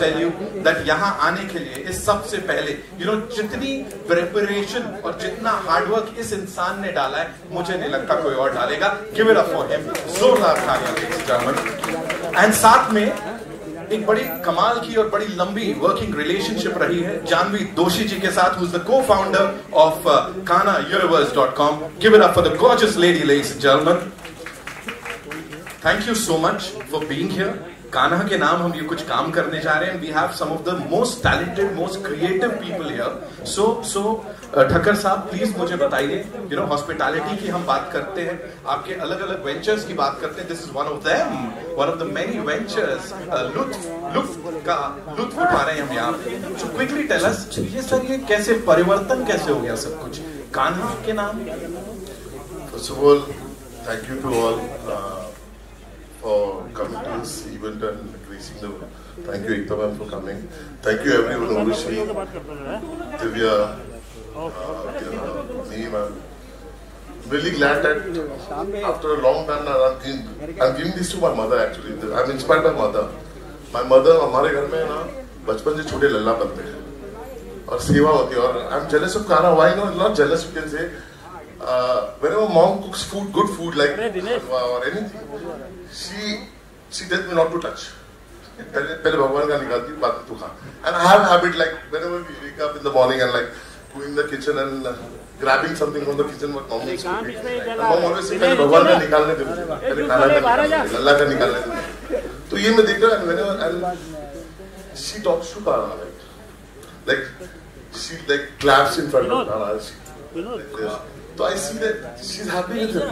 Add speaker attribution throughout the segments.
Speaker 1: Tell you that यहाँ आने के लिए इस सबसे पहले जितनी प्रिपरेशन और जितना हार्डवर्क इस इंसान ने डाला है, मुझे नहीं लगता कोई और डालेगा. Give it up for him. जोरदार तालियां ladies and gentlemen. एंड साथ में एक बड़ी कमाल की और बड़ी लंबी वर्किंग रिलेशनशिप रही है जानवी दोषी जी के साथ, who is the co-founder of KanaUniverse.com. Give it up for the gorgeous lady, ladies and gentlemen. Thank you so much for being here. Kanha के नाम हम ये कुछ काम करने जा रहे हैं. We have some of the most talented, most creative people here. So Thakkar साहब प्लीज मुझे बताइए, हॉस्पिटैलिटी की हम बात करते हैं, आपके अलग अलग वेंचर्स की बात करते हैं. This is one of them, one of the many ventures. लुत्फ उठा रहे हैं हम यहाँ पे. सो क्विकली टेल अस, ये कैसे परिवर्तन कैसे हो गया सब कुछ कान्हा के नाम?
Speaker 2: First of all, thank you to all for coming to this event and gracing the. Thank you Ekta ma'am for coming. Thank you everyone, Urvashi, Divya, Neem. I'm really glad that after a long time I'm giving this to my mother actually. I'm inspired by mother. My mother, हमारे घर में ना बचपन से छोटे लल्ला बनते हैं और सेवा होती है, और I'm jealous of Kana. Why not jealous? You can say whenever mom cooks food, good food like or anything, she tells me not to touch. पहले भगवान का निकालती, बाद में तू खा. And I have habit like whenever we wake up in the morning and like going in the kitchen and grabbing something from the kitchen what mom is cooking. Mom always says पहले भगवान का निकालने दे मुझे, पहले खाना का लल्ला का निकालने दे. तो ये मैं देख रहा हूँ whenever and she talks to Kana like she like claps in front of Kana. So I see that she's happy with him.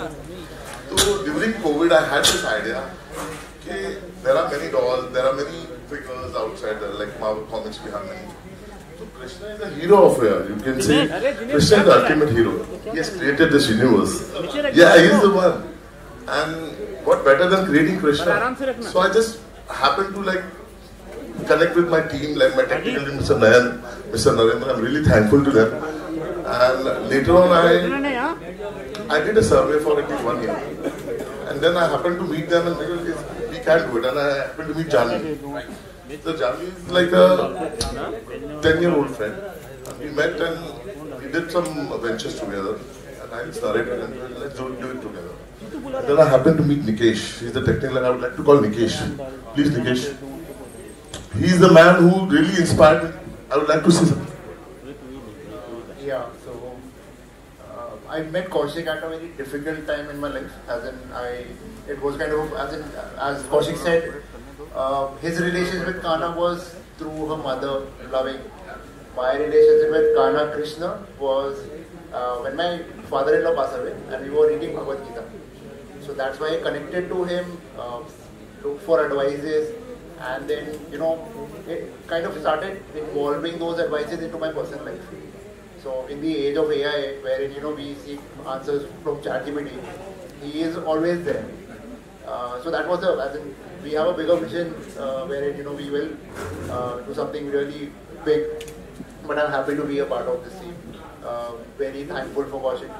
Speaker 2: So during COVID, I had this idea that there are many dolls, there are many figures outside there, like Marvel Comics we have many. So Krishna is the hero of here. You can say Krishna is the ultimate hero. He has created this universe. Yeah, he is the one. And what better than creating Krishna? So I just happened to like connect with my team, like my technical team, Mr. Nayan, Mr. Narendra. I'm really thankful to them. And later on, I did a survey for at least 1 year, and then I happened to meet them, and they were like, we can't do it. And I happened to meet Janvi. So Janvi is like a 10-year-old friend. And we met and we did some ventures together. And I just narrated and we said, let's do it together. And then I happened to meet Nikesh. He's the technical, and I would like to call Nikesh. Please, Nikesh. He's the man who really inspired me. I would like to say something.
Speaker 3: Yeah, so I met Kaushik at a very difficult time in my life. It was kind of as Kaushik said, his relationship with Kana was through her mother loving. My relationship with Kana Krishna was when my father-in-law passed away and we were reading Bhagavad Gita. So that's why I connected to him, looked for advices, and then it kind of started involving those advices into my personal life. So in the age of AI, wherein we seek answers from ChatGPT, he is always there. So that was we have a bigger vision wherein we will do something really big. But I'm happy to be a part of this team. Very thankful for Kaushik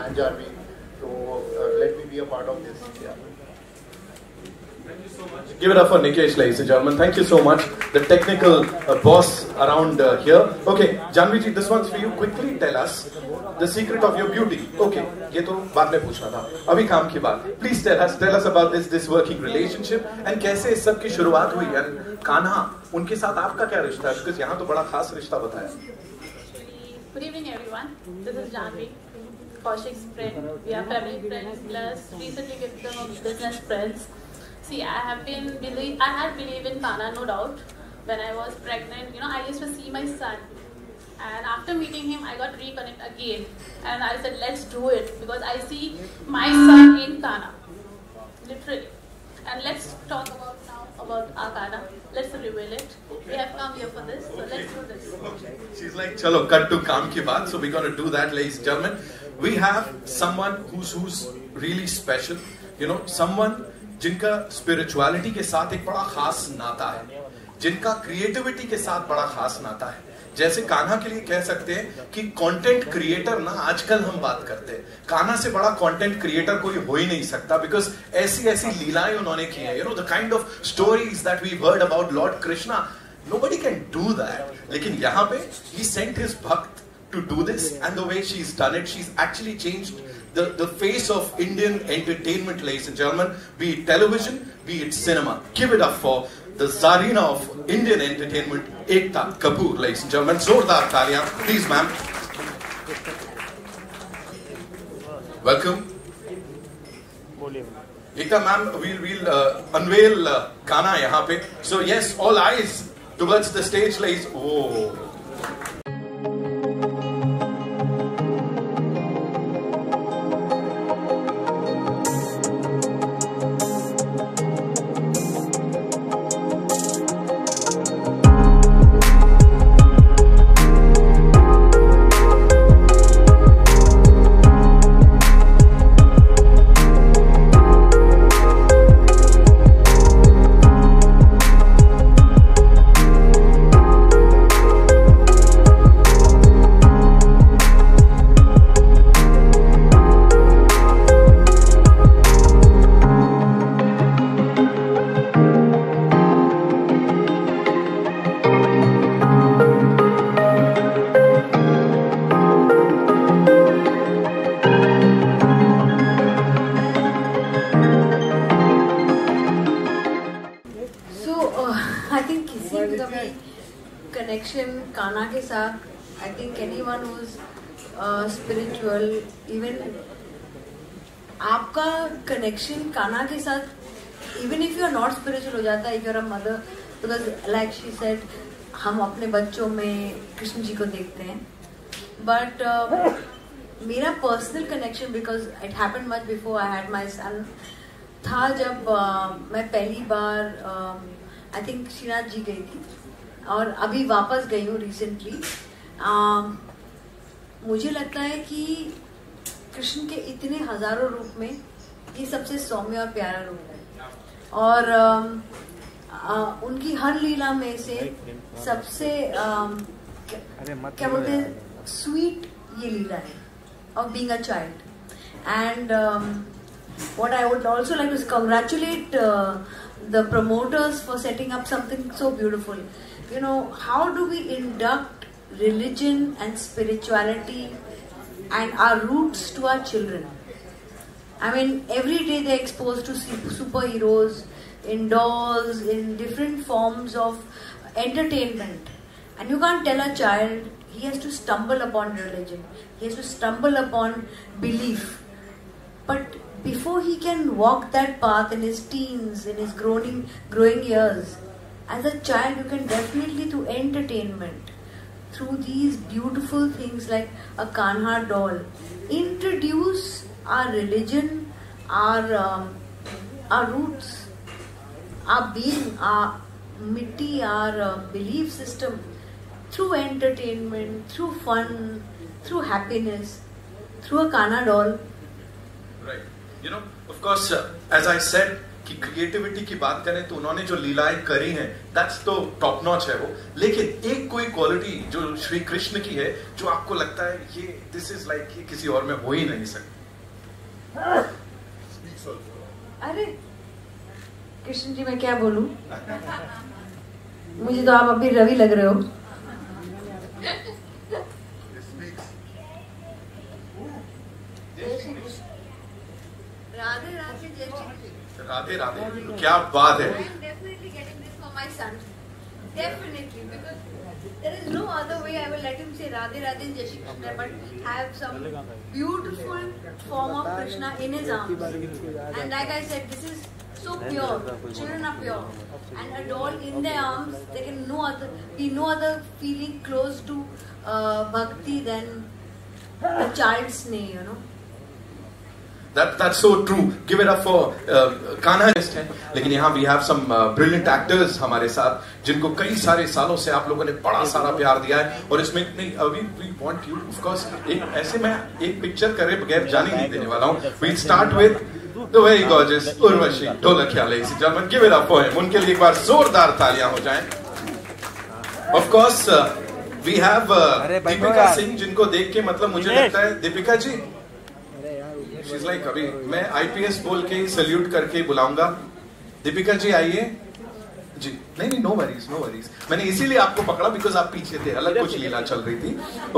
Speaker 3: and Janvi. So let me be a part of this. Yeah.
Speaker 1: Thank you so much. Give it up for Nikesh, ladies and gentlemen. Thank you so much. The technical boss around here. Okay, Janvi ji, this one's for you. Quickly tell us the secret of your beauty. Okay, ये तो बाद में पूछना था. अभी काम की बात. Please tell us about this working relationship and कैसे इस सब की शुरुआत हुई. And कान्हा, उनके साथ आपका क्या रिश्ता है? Because यहाँ तो बड़ा खास रिश्ता बताया.
Speaker 4: Good evening, everyone. This is Janvi, Kaushik's friend. We are family friends. Plus, recently we become business friends. See, I had believed in Kana, no doubt. When I was pregnant, I used to see my son. And after meeting him, I got reconnected again. And I said, let's do it. Because I see my son in Kana. Literally. And let's talk about our Kana. Let's reveal it. We have come here for this. So let's do this.
Speaker 1: Okay. She's like, chalo, cut to kaam ki baat. So we're going to do that, ladies and gentlemen. We have someone who's really special. Someone जिनका spirituality के साथ एक बड़ा खास नाता है, जिनका creativity के साथ बड़ा खास नाता है. जैसे कान्हा के लिए कह सकते हैं कि कंटेंट क्रिएटर ना आजकल हम बात करते हैं, कान्हा से बड़ा कंटेंट क्रिएटर कोई हो ही नहीं सकता. बिकॉज ऐसी लीलाएं उन्होंने की हैं. The kind of stories that we heard about Lord Krishna, Nobody can do that. लेकिन यहाँ पे he sent his bhakt to do this, and the way she's done it, she's actually changed the face of Indian entertainment, ladies and gentlemen, be it television, be it cinema. Give it up for the Zarina of Indian entertainment, Ekta Kapoor, ladies and gentlemen. Zordar taaliyan, please, ma'am. Welcome. Ekta, ma'am, we'll unveil Kana yahan pe. So yes, all eyes towards the stage, ladies. Oh.
Speaker 5: connection Kanha के साथ, I think anyone who's spiritual, even आपका connection Kanha के साथ, even if you are not spiritual हो जाता है, if you are a mother, because like she said, हम अपने बच्चों में कृष्ण जी को देखते हैं, but मेरा personal connection, because it happened much before I had my son, था जब मैं पहली बार I think श्रीनाथ जी गई थी और अभी वापस गई हूँ रिसेंटली. मुझे लगता है कि कृष्ण के इतने हजारों रूप में ये सबसे सौम्य और प्यारा रूप है, और उनकी हर लीला में से सबसे क्या बोलते हैं स्वीट ये लीला है of being a child. And what I would also like to congratulate the promoters for setting up something so beautiful. You know, how do we induct religion and spirituality and our roots to our children? I mean, every day they're exposed to superheroes, indoors, in different forms of entertainment. And you can't tell a child he has to stumble upon religion, he has to stumble upon belief. But before he can walk that path in his teens, in his growing years, as a child you can definitely, through entertainment, through these beautiful things like a Kanha doll, introduce our religion, our roots, our being, our mitti, our belief system, through entertainment, through fun, through happiness, through a Kanha doll.
Speaker 1: Right. You know, of course, as I said, कि creativity की बात करें तो उन्होंने जो लीलाएं करी हैं, दैट्स तो टॉप नॉच है वो. लेकिन एक कोई क्वालिटी जो श्री कृष्ण की है, जो आपको लगता है ये दिस इज लाइक ये किसी और में हो ही नहीं सकती.
Speaker 5: अरे कृष्ण जी मैं क्या बोलूं, मुझे तो आप अभी रवि लग रहे हो. राधे राधे जय श्री कृष्ण.
Speaker 1: राधे राधे, क्या बात है.
Speaker 5: I am definitely getting this for my son. Definitely, because there is no other way I will let him say Radhe Radhe Jai Shri Krishna, but have some beautiful form of Krishna in his arms. And like I said, this is so pure. Children are pure, and a doll in their arms, there can be no other feeling close to bhakti than a child's sneh, you know.
Speaker 1: That's so true. Give it up for Kanha. लेकिन यहाँ we have some brilliant actors हमारे साथ, जिनको कई सारे सालों से आप लोगों ने बड़ा सारा प्यार दिया है. और इसमें नहीं अभी we want you, of course, एक ऐसे मैं एक पिक्चर करे बगैर जाने नहीं देने वाला हूँ. We'll start with the very gorgeous Urvashi Dholakia, ladies and gentlemen. Give it up for him. उनके लिए एक बार जोरदार तालियां हो जाएं. Of course, we have Deepika Singh, जिनको देख के मतलब मुझे लगता है दीपिका जी, she's like अभी मैं IPS बोल के सल्यूट करके बुलाऊंगा. दीपिका जी आइए. जी नहीं, नो वरीज, नो वरीज। मैंने इसीलिए आपको पकड़ा बिकॉज आप पीछे थे, अलग कुछ लीला चल रही थी।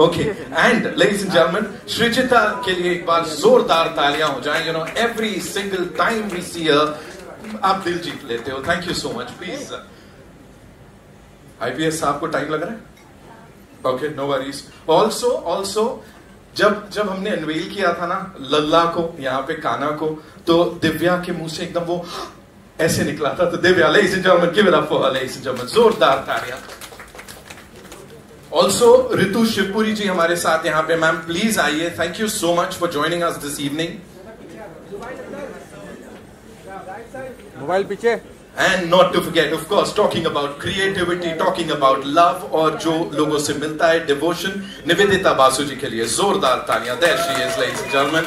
Speaker 1: Okay, and ladies and gentleman, Shrijita के लिए एक बार जोरदार तालियां हो जाएं। You know every single time we see her, आप दिल जीत लेते हो। Thank you so much. Please, IPS साहब को टाइम लग रहा है? Okay, no worries. ऑल्सो जब हमने अनवेल किया था ना लल्ला को, यहाँ पे काना को, तो दिव्या के मुंह से एकदम वो ऐसे निकला था। तो Divya, ladies and gentleman, give it up for ladies and gentleman, जोरदार तालियां। ऑल्सो रितु शिवपुरी जी हमारे साथ यहाँ पे। मैम प्लीज आइए। Thank you so much for joining us this evening.
Speaker 6: Mobile पीछे।
Speaker 1: And not to forget, of course, talking about creativity, talking about love, और जो लोगों से मिलता है devotion, निवेदिता बासु जी के लिए जोरदार तालियां। There she is, ladies and gentlemen.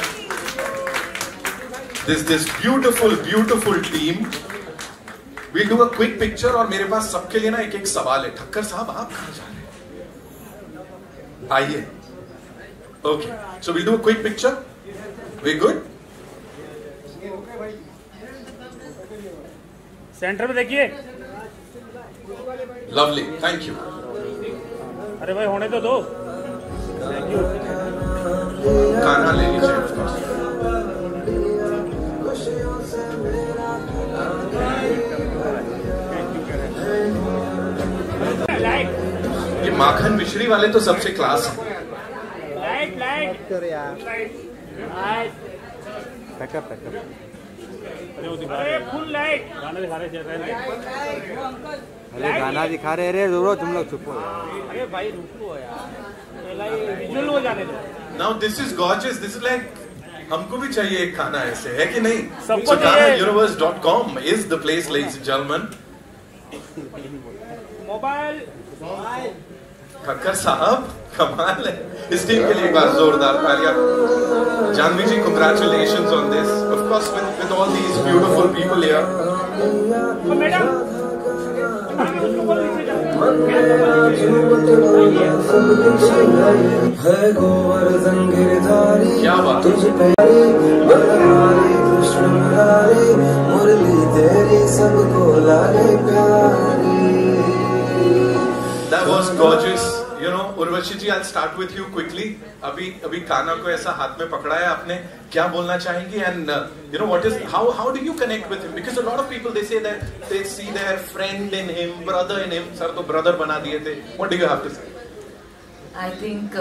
Speaker 1: This beautiful team. We'll do a quick picture, और मेरे पास सबके लिए ना एक सवाल है। ठक्कर साहब, आप कहाँ जा रहे हैं? आइए। Okay, so we'll do a quick picture. We good?
Speaker 6: Centre में देखिए।
Speaker 1: Lovely, thank you.
Speaker 6: अरे भाई होने तो दो। Thank you.
Speaker 1: खाना ले लीजिए। ये माखन मिश्री वाले तो सबसे क्लास है।
Speaker 6: Light pack up. अरे फुल लाइट गाना दिखा रहे। अरे गाना दिखा रहे रे, तुम लोग चुप हो। अरे भाई रुको यार, विजुअल हो जाने दो।
Speaker 1: Now this is gorgeous. This is like, हमको भी चाहिए एक खाना ऐसे, है कि नहीं?
Speaker 6: सबको
Speaker 1: So GhanaUniverse.com is the place, ladies and gentlemen.
Speaker 6: Mobile
Speaker 1: Thakkar साहब कमाल है। इस टीम के लिए एक बार जोरदार तालियां। जानवी जी, congratulations on this. Of course, with all these beautiful people here.
Speaker 6: Madam
Speaker 1: क्या बात। That was gorgeous. You know, Urvashi ji, I'll start with you quickly. अभी काना को ऐसा हाथ में पकड़ा है आपने, क्या बोलना चाहेंगी? And you know, how do you connect with him? Because a lot of people, they say that they see their friend in him, brother in him. Sir तो brother बना दिए थे. What do you have to say?
Speaker 5: I think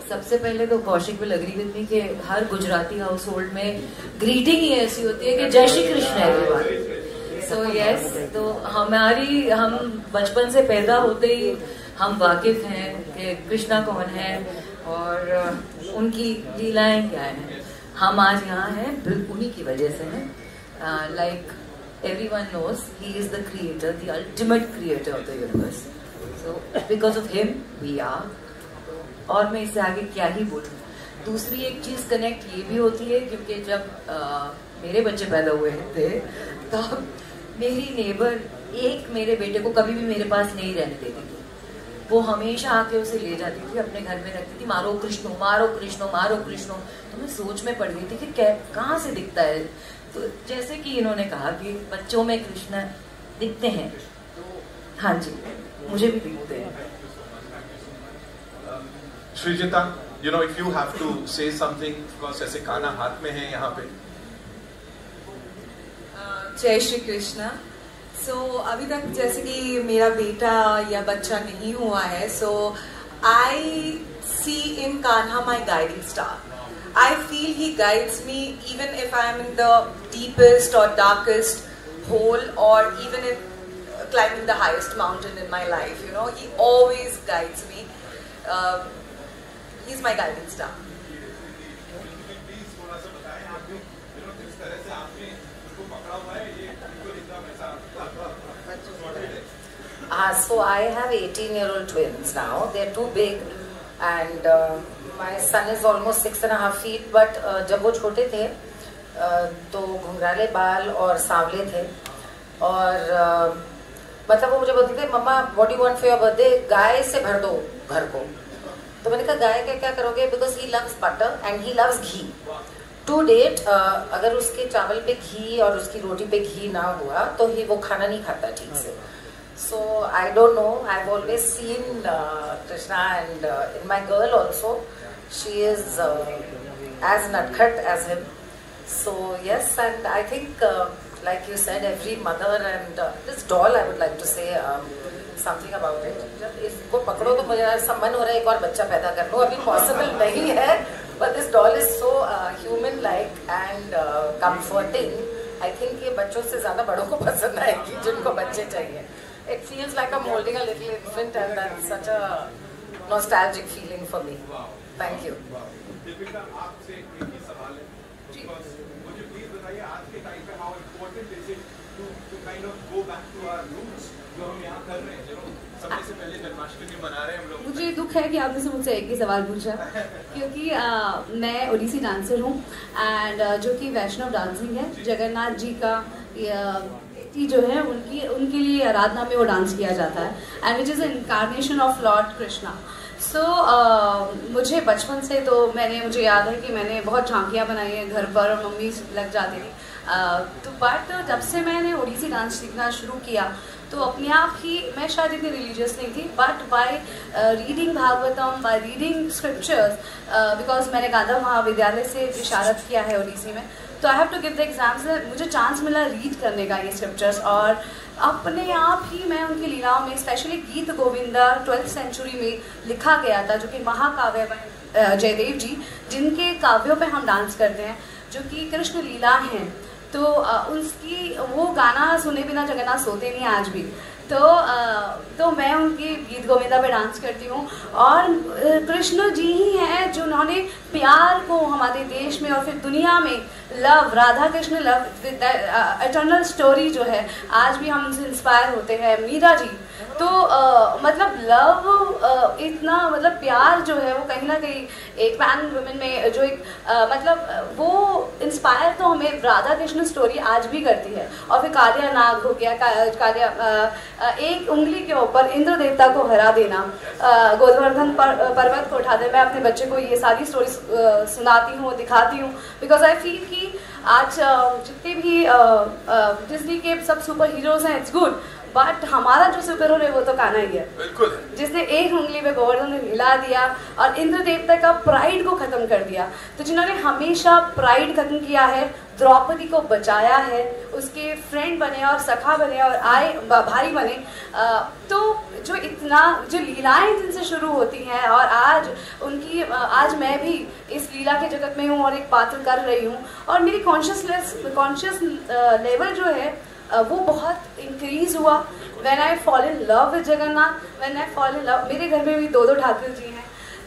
Speaker 5: सबसे पहले तो Kaushik will agree with me कि हर Gujarati house hold में ग्रीटिंग ही ऐसी होती है कि Jai Shri Krishna everyone. So yes, तो हम बचपन से पैदा होते ही हम वाकिफ हैं कि कृष्णा कौन है और उनकी लीलाएं क्या हैं। हम आज यहाँ हैं उन्हीं की वजह से हैं। Like everyone knows, he is the creator, the ultimate creator of the universe. So because of him we are. और मैं इससे आगे क्या ही बोलूं। दूसरी एक चीज कनेक्ट ये भी होती है क्योंकि जब मेरे बच्चे पैदा हुए थे तब मेरी नेबर एक मेरे बेटे को कभी भी मेरे पास नहीं रहने देती थी। वो हमेशा आके उसे ले जाती थी, अपने घर में रखती थी, मारो कृष्णो मारो कृष्णो मारो कृष्णो। तो मैं सोच में पड़ गई थी कि कहाँ से दिखता है। तो जैसे कि इन्होंने कहा कि बच्चों में कृष्ण दिखते हैं, हाँ जी मुझे भी दिखते हैं।
Speaker 1: Sreejita, you know, if you have to say something, of course, ऐसे काना हाथ में है यहाँ पे।
Speaker 7: जय श्री कृष्णा। सो अभी तक जैसे कि मेरा बेटा या बच्चा नहीं हुआ है, so I see in Kanha my guiding star. I feel he guides me even if I am in the deepest और डार्केस्ट होल और even in climbing the highest mountain in my life. You know, he always guides me. He's my guiding star.
Speaker 8: So I have 18-year-old twins now. They're too big, and my son is almost 6.5 feet. But जब वो छोटे थे तो घुंघराले बाल और सांवले थे और मतलब वो मुझे बोलते थे, mama what do you want for your birthday, गाय से भर दो घर को। तो मैंने कहा गाय का क्या करोगे, because he loves butter and he loves ghee. To date अगर उसके चावल पे घी और उसकी रोटी पे घी ना हुआ तो ही वो खाना नहीं खाता ठीक से। So I don't know. I've always seen Krishna, and in my girl also, she is as nutcut as him. So yes, and I think, like you said, every mother, and this doll, I would like to say something about it. जब इसको पकड़ो तो मुझे ऐसा मन हो रहा है एक और बच्चा पैदा कर लो. अभी possible नहीं है, but this doll is so human-like and comforting. I think ये बच्चों से ज़्यादा बड़ों को पसंद आएगी जिनको बच्चे चाहिए. It feels like I'm holding a little infant, and that's such a nostalgic feeling for me. Thank you.
Speaker 1: Deepika, आपसे एक ही सवाल है. मुझे प्लीज बताइए आज के टाइम पे how important is it to kind of go back to our roots जो हम यहाँ कर रहे हैं. समय से पहले जन्माष्टमी मना रहे हैं हम लोग.
Speaker 5: मुझे दुख है कि आपने मुझसे एक ही सवाल पूछा क्योंकि मैं ओडिसी डांसर हूँ एंड जो कि वैष्णव डांसिंग है. जगन्नाथ जी का जो है उनके लिए आराधना में वो डांस किया जाता है and which is incarnation of lord Krishna. So मुझे बचपन से तो मुझे याद है कि मैंने बहुत झांकियाँ बनाई हैं घर पर और मम्मी लग जाती थी. तो बट जब से मैंने ओडिसी डांस सीखना शुरू किया तो अपने आप ही मैं शायद इतनी रिलीजियस नहीं थी but by reading Bhagavatam, by reading scriptures, because मैंने गांधा महाविद्यालय से विशारद किया है ओडिसी में, तो I have to give the exams. मुझे चांस मिला रीड करने का ये स्क्रिप्चर्स और अपने आप ही मैं उनकी लीलाओं में, स्पेशली गीत गोविंदा 12th सेंचुरी में लिखा गया था जो कि महाकाव्य जयदेव जी जिनके काव्यों पे हम डांस करते हैं जो कि कृष्ण लीला हैं. तो उसकी वो गाना सुने बिना जगन्नाथ सोते नहीं आज भी. तो मैं उनकी गीत गोविंदा पे डांस करती हूँ और कृष्ण जी ही हैं जिन्होंने प्यार को हमारे देश में और फिर दुनिया में love, Radha Krishna love, eternal story जो है आज भी हम उनसे इंस्पायर होते हैं. मीरा जी तो मतलब लव इतना मतलब प्यार जो है वो कहीं ना कहीं एक मैन वुमेन में जो एक मतलब वो इंस्पायर तो हमें राधा कृष्ण स्टोरी आज भी करती है. और फिर कालिया नाग हो गया, कालिया एक उंगली के ऊपर इंद्र देवता को हरा देना, गोवर्धन पर्वत को उठा दे. मैं अपने बच्चे को ये सारी स्टोरी सुनाती हूँ, दिखाती हूँ बिकॉज आई फील कि आज जितने भी डिज्नी के सब सुपर हीरोज हैं इट्स गुड बट हमारा जो सुपर हीरो है वो तो कान्हा ही है. बिल्कुल. जिसने एक उंगली पे गोवर्धन में हिला दिया और इंद्र देवता का प्राइड को खत्म कर दिया. तो जिन्होंने हमेशा प्राइड खत्म किया है, द्रौपदी को बचाया है, उसके फ्रेंड बने और सखा बने और भाई बने. तो जो लीलाएं जिनसे शुरू होती हैं और आज उनकी आज मैं भी इस लीला के जगत में हूँ और एक पात्र कर रही हूँ और मेरी कॉन्शियस लेवल जो है वो बहुत इंक्रीज हुआ when I fall in love with Jagannath, when I fall in love. मेरे घर में भी 2 ठाकुर जी हैं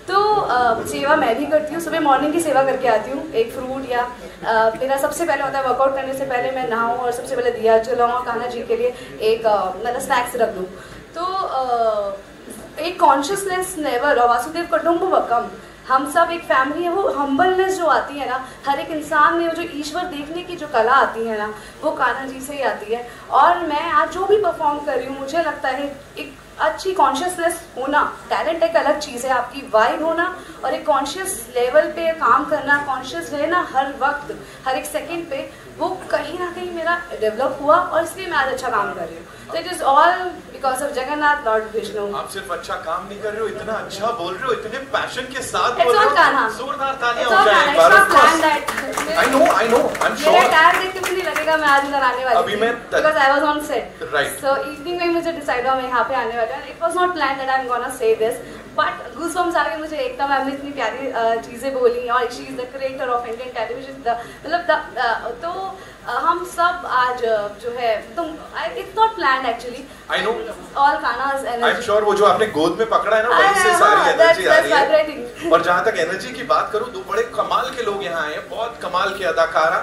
Speaker 5: तो सेवा मैं भी करती हूँ. सुबह मॉर्निंग की सेवा करके आती हूँ. एक फ्रूट या मेरा सबसे पहले होता है वर्कआउट करने से पहले मैं नहाऊँ और सबसे पहले दिया जलाऊँ और कान्हा जी के लिए एक मतलब स्नैक्स रख दूँ. तो एक कॉन्शियसनेस नेवर और वासुदेव कुटुंबकम, हम सब एक फैमिली है. वो हम्बलनेस जो आती है ना हर एक इंसान में, वो जो ईश्वर देखने की जो कला आती है ना वो कान्हा जी से ही आती है. और मैं आज जो भी परफॉर्म कर रही हूँ मुझे लगता है एक अच्छी कॉन्शियसनेस होना, टैलेंट एक अलग चीज़ है, आपकी वाइब होना और एक कॉन्शियस लेवल पे काम करना, कॉन्शियस रहना हर वक्त हर एक सेकंड पे, वो कहीं ना कहीं मेरा डेवलप हुआ और इसलिए मैं आज अच्छा काम कर रही हूँ. तो it is all because of Jagannath Lord Vishnu.
Speaker 1: आप सिर्फ अच्छा काम नहीं कर रहे हो, इतना अच्छा बोल रहे हो, इतने पैशन के साथ बोल रहे हो. जोरदार तालियां हो जाए एक बार. I know I am sure.
Speaker 5: मेरा टायर देख के मुझे लगेगा मैं आज इधर आने वाली
Speaker 1: अभी मैं
Speaker 5: because I was on set.
Speaker 1: Right.
Speaker 5: So evening में मुझे डिसाइड हुआ मैं यहाँ पे आने वाली हूँ. It was not plan that I am gonna say this but goosebumps आ गए मुझे. एकदम आपने इतनी प्यारी चीज़ें बोली और she is the creator of Indian television. मतलब तो हम सब आज जो है तुम it's not plan actually.
Speaker 1: I know
Speaker 5: all Kanha's energy.
Speaker 1: I am sure वो जो आपने गोद में पकड़ा है ना वहीं से सारी एनर्जी आ रही है. और जहाँ तक एनर्जी की बात करूँ 2 बड़े कमाल के लोग यहाँ आए हैं, बहुत कमाल की अदाकारा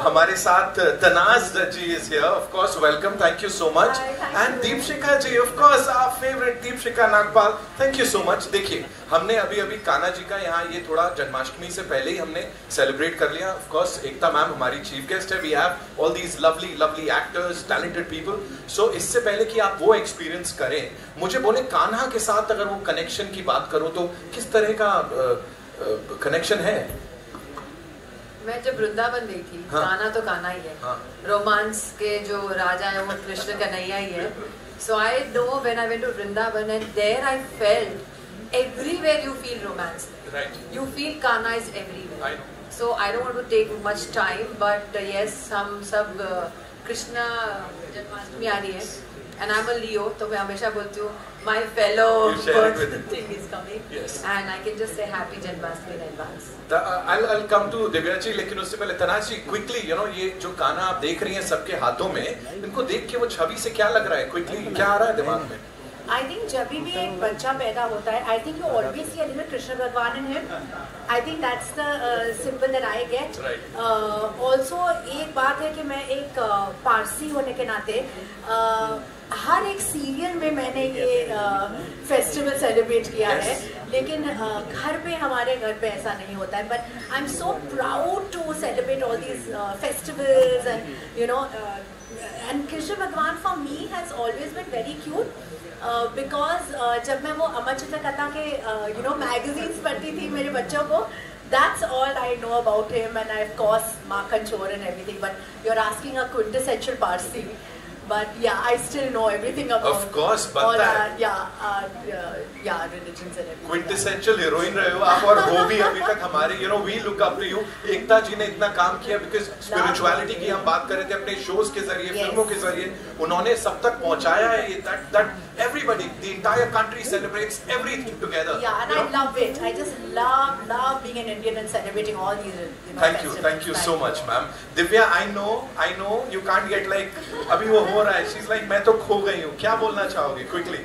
Speaker 1: हमारे साथ. Tanaz ji is here, of course welcome, thank you so much. And Deepshikha ji, of course our favourite Deepshikha Nagpal, thank you so much. देखिए हमने अभी कान्हा जी का यहाँ ये थोड़ा जन्माष्टमी से पहले ही हमने सेलिब्रेट कर लिया. ऑफ कोर्स एकता मैम हमारी चीफ गेस्ट है. We have all these lovely actors, talented people. So इससे पहले कि आप वो एक्सपीरियंस करें, मुझे बोले कान्हा के साथ अगर वो कनेक्शन की बात करूं तो किस तरह का कनेक्शन है?
Speaker 9: मैं जब वृंदावन गई थी, कान्हा तो कान्हा ही है. रोमांस के जो राजा है वो कृष्ण कन्हैया ही है. So I know when I went to Vrindavan, and there I felt everywhere you feel romance.
Speaker 1: Right.
Speaker 9: You feel Kanha is everywhere.
Speaker 1: I know.
Speaker 9: So I don't want to take much time, but yes, हम सब कृष्णा जन्माष्टमी आ रही है, and I'm a Leo, तो मैं हमेशा बोलती हूँ my fellow birth thing is coming,
Speaker 1: yes.
Speaker 9: And I can just say happy Janmashtami in advance.
Speaker 1: I'll come to Divya ji, लेकिन उससे पहले तनाज जी quickly, you know, ये जो गाना आप देख रही हैं सबके हाथों में, इनको देख के वो छवि से क्या लग रहा है? quickly क्या आ रहा है दिमाग में?
Speaker 10: I think जब भी एक बच्चा पैदा होता है, I think you always see a little Krishna Bhagwan in him. I think that's the symbol that I get.
Speaker 1: Right.
Speaker 10: Also एक बात है कि मैं एक पारसी होने के नाते हर एक सीरियल में मैंने ये फेस्टिवल सेलिब्रेट किया है, लेकिन घर पे हमारे घर पे ऐसा नहीं होता है. But I'm so proud to celebrate all these festivals and you know and Krishna Bhagwan for me has always been very cute. Because जब मैं वो अमर चित्र कथा के you know magazines पढ़ती थी मेरे बच्चों को, that's all I know about him, and I of course Makhan Chor and everything. But you're asking a quintessential Parsi, but yeah, I still know everything about.
Speaker 1: Of course, but
Speaker 10: all
Speaker 1: that
Speaker 10: yeah religions and everything.
Speaker 1: Quintessential heroine रहे हो आप, और वो भी अभी तक हमारे you know we look up to you. एकता जी ने इतना काम किया because spirituality की हम बात कर रहे थे अपने shows के जरिए, फिल्मों के जरिए, उन्होंने सब तक पहुंचाया है. That everybody, the entire country celebrates everything together.
Speaker 10: Yeah, and I love it. I just love being an Indian and celebrating all these. You know,
Speaker 1: Thank you so much, ma'am. Divya, I know you can't get like अभी वो हो रहा है. She's like मैं तो खो गई हूँ. क्या बोलना चाहोगे quickly?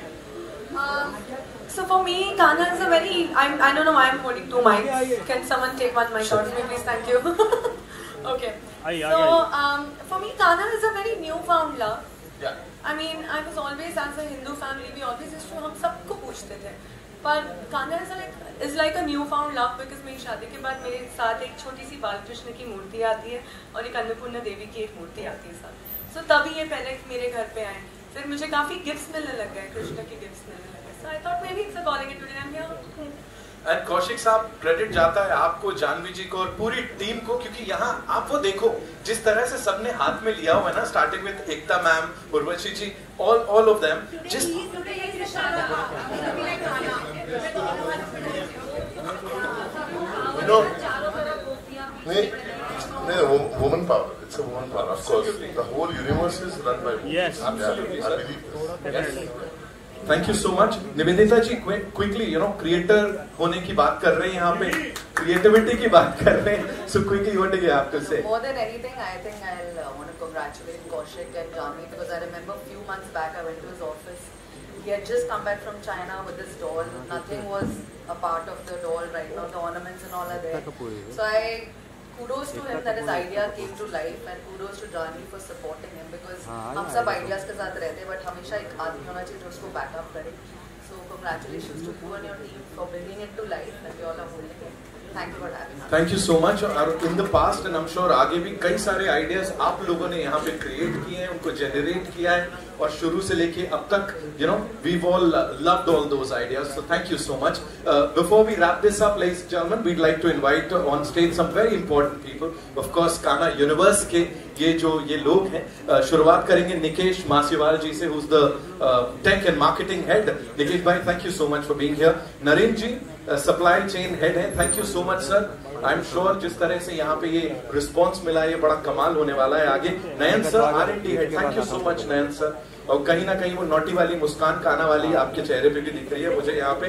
Speaker 7: So for me, Kanha is a very, I don't know why I'm holding two mics. Can someone take one mic out of me, please? Thank you. Okay. So for me, Kanha is a very newfound love.
Speaker 1: Yeah.
Speaker 7: I mean, I was always, as a Hindu family, we always used to, हम सबको पूछते थे. पर Kanha is like a newfound love because मेरी शादी के बाद मेरे साथ एक छोटी सी बालकृष्ण की मूर्ति आती है और एक अन्नपूर्णा देवी की एक मूर्ति आती है साथ. So तभी ये पहले मेरे घर पे आए. फिर मुझे काफी गिफ्ट्स मिलने लग गए, कृष्ण के गिफ्ट्स मिलने लग गए. So I thought maybe it's a calling it today. I'm here.
Speaker 1: And Kaushik साहब, क्रेडिट जाता है आपको, जानवी जी को और पूरी टीम को, क्योंकि यहाँ आप वो देखो जिस तरह से सबने हाथ में लिया हुआ है ना, starting with Ekta ma'am, Urvashi ji, all of them, जिस
Speaker 2: woman power. It's a woman power. Of course, the whole universe is run by women.
Speaker 6: Yes,
Speaker 2: absolutely. I believe this.
Speaker 1: Thank you so much. Nivedita ji, quickly you know creator होने की बात कर रहे हैं यहाँ पे, creativity की बात कर रहे हैं, so quickly what do you have to say?
Speaker 9: More than anything, I think I'll want to congratulate Kaushik and Janvi, because I remember a few months back I went to his office. He had just come back from China with this doll. Nothing was a part of the doll right now. The ornaments and all are there. So kudos to him that his idea came to life, and kudos to Janvi for supporting him, because हम सब ideas के साथ रहते हैं, but हमेशा एक आदमी होना चाहिए जो उसको back up करे. So congratulations to you and your team for bringing it to life, and we all are holding it. Thank you for having us.
Speaker 1: Thank you so much. और in the past and I'm sure आगे भी कई सारे ideas आप लोगों ने यहाँ पे create किए हैं, उनको generate किया है, और शुरू से लेके अब तक, you know, we've all loved all those ideas. So thank you so much. Before we wrap this up, ladies and gentlemen, we'd like to invite on stage some very important people. Of course, Kanha Universe के ये लोग हैं. शुरुआत करेंगे निकेश मासीवाल जी से, who's the tech and marketing head. Nikesh भाई, thank you so much for being here. Narendra ji, supply chain head है. Thank you so much sir. I am sure जिस तरह से यहाँ पे ये रिस्पॉन्स मिला है, ये बड़ा कमाल होने वाला है आगे. Nayan sir, R&D head. Thank you so much Nayan sir. और कहीं ना कहीं वो नोटी वाली मुस्कान काना वाली आपके चेहरे पे भी दिख रही है मुझे यहाँ पे.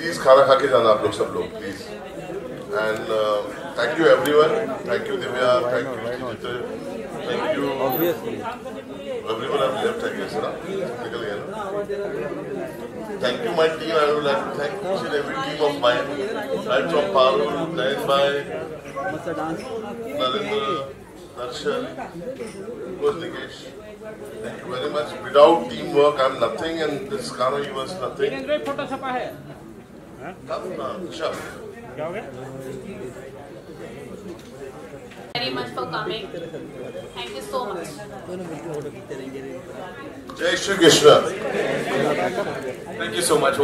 Speaker 2: प्लीज खाना खा के जाना आप लोग सब लोग please. And thank you everyone. Thank you Divya. Thank you Chitra. Thank you.
Speaker 6: Obviously.
Speaker 2: Everyone have left, I guess, na? Niकल गया ना? Thank you my team. I would like to thank each and every team of mine. Right from Parul, Nayan Bhai, Narendra, Darshan, Coach Nikesh. Thank you very much. Without teamwork, I'm nothing, and this Kano was nothing.
Speaker 6: Photo छपा है.
Speaker 2: Come now, Shah.
Speaker 6: क्या हो गया?
Speaker 4: Very much for coming. Thank you so much.
Speaker 2: Jai Shri Krishna.
Speaker 1: Thank you so much.